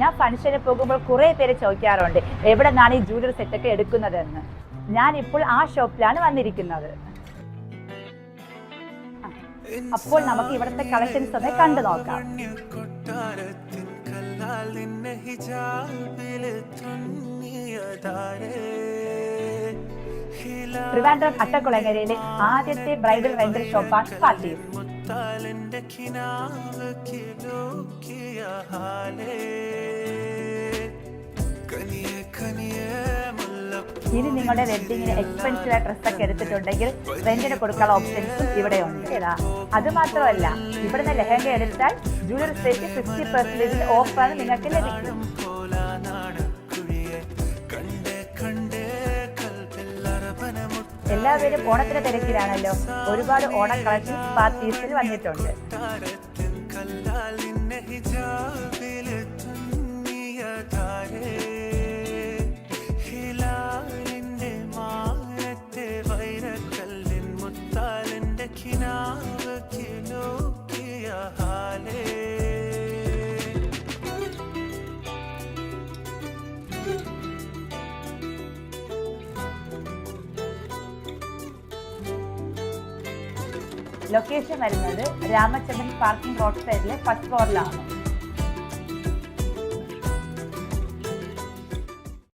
ഞാൻ ഫംഗ്ഷന് പോകുമ്പോൾ കുറെ പേര് ചോദിക്കാറുണ്ട് എവിടെ നിന്നാണ് ഈ ജ്വല്ലറി സെറ്റൊക്കെ എടുക്കുന്നതെന്ന്. ഞാനിപ്പോൾ ആ ഷോപ്പിലാണ് വന്നിരിക്കുന്നത്. അപ്പോൾ നമുക്ക് ഇവിടുത്തെ കളക്ഷൻസ് ഒന്ന് കണ്ടു നോക്കാം. ട്രിവാൻഡ്രം അട്ടക്കുളങ്ങരയിലെ ആദ്യത്തെ ബ്രൈഡൽ റെന്റൽ ഷോപ്പാണ് പാർട്ടീസ്. ഇനി നിങ്ങളുടെ വെഡിങ്ങിന് എക്സ്പെൻസീവ് ഡ്രസ്സൊക്കെ എടുത്തിട്ടുണ്ടെങ്കിൽ റെന്റിന് കൊടുക്കാനുള്ള ഓപ്ഷൻസും ഇവിടെ ഉണ്ട്. അത് മാത്രമല്ല, ഇവിടുന്ന് ലെഹങ്ക എടുത്താൽ ജ്വല്ലറി സെറ്റ് 50% ഓഫാണ് നിങ്ങൾക്ക് ലഭിക്കും. എല്ലാവരും ഓണത്തിന് തിരക്കിലാണല്ലോ. ഒരുപാട് ഓണ കളക്ഷൻസ് പാർട്ടീസിൽ വന്നിട്ടുണ്ട്. ലൊക്കേഷൻ വരുന്നത് രാമചന്ദ്രൻ പാർക്കിംഗ് റോഡ് സൈഡിലെ ഫസ്റ്റ് ഫ്ലോറിലാണ്.